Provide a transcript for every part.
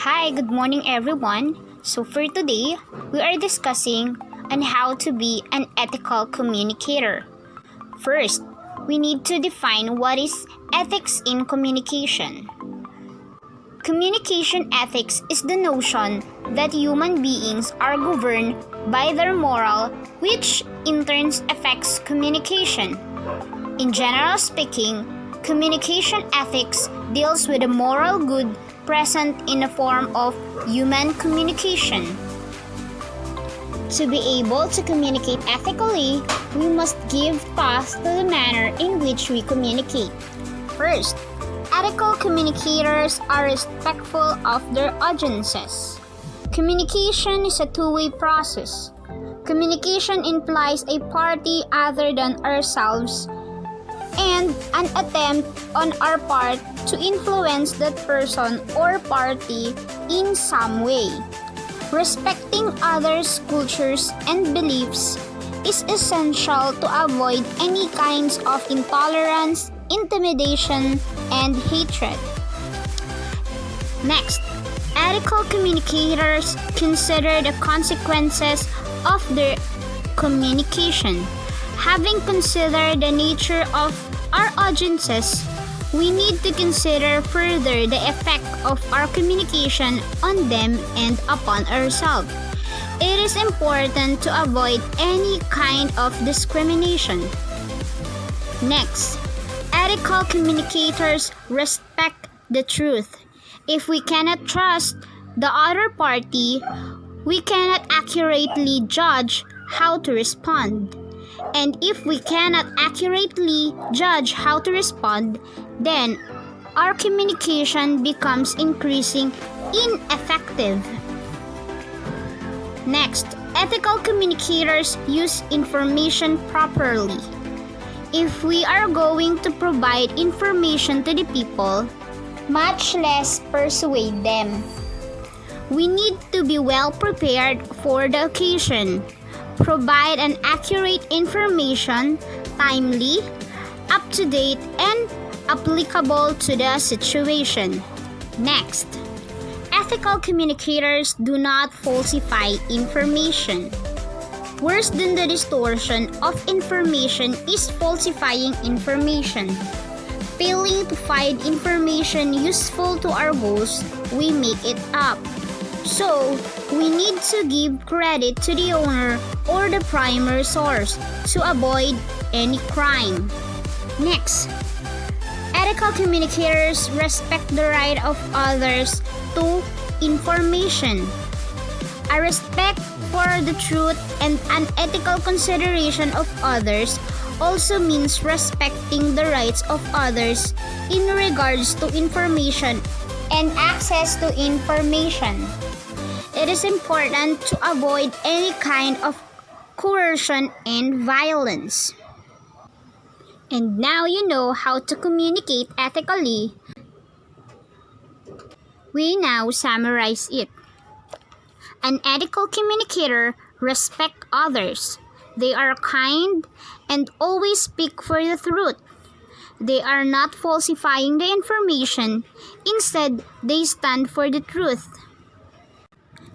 Hi, good morning everyone. So for today, we are discussing on how to be an ethical communicator. First, we need to define what is ethics in communication. Communication ethics is the notion that human beings are governed by their moral, which in turn affects communication. In general speaking, communication ethics deals with the moral good present in the form of human communication. To be able to communicate ethically, we must give thought to the manner in which we communicate. First, ethical communicators are respectful of their audiences. Communication is a two-way process. Communication implies a party other than ourselves and an attempt on our part to influence that person or party in some way. Respecting others' cultures and beliefs is essential to avoid any kinds of intolerance, intimidation, and hatred. Next, ethical communicators consider the consequences of their communication. Having considered the nature of our audiences, we need to consider further the effect of our communication on them and upon ourselves. It is important to avoid any kind of discrimination. Next, ethical communicators respect the truth. If we cannot trust the other party, we cannot accurately judge how to respond. And if we cannot accurately judge how to respond, then our communication becomes increasingly ineffective. Next, ethical communicators use information properly. If we are going to provide information to the people, much less persuade them, we need to be well prepared for the occasion. Provide an accurate information, timely, up-to-date, and applicable to the situation. Next, ethical communicators do not falsify information. Worse than the distortion of information is falsifying information. Failing to find information useful to our goals, we make it up. So, we need to give credit to the owner or the primary source to avoid any crime. Next, ethical communicators respect the right of others to information. A respect for the truth and an ethical consideration of others also means respecting the rights of others in regards to information and access to information. It is important to avoid any kind of coercion and violence. And now you know how to communicate ethically. We now summarize it. An ethical communicator respects others. They are kind and always speak for the truth. They are not falsifying the information. Instead, they stand for the truth.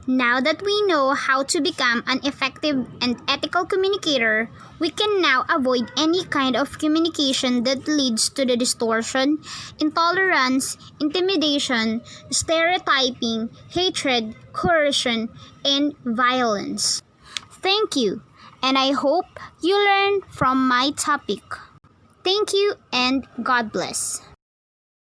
Now that we know how to become an effective and ethical communicator, we can now avoid any kind of communication that leads to the distortion, intolerance, intimidation, stereotyping, hatred, coercion, and violence. Thank you, and I hope you learn from my topic. Thank you and God bless.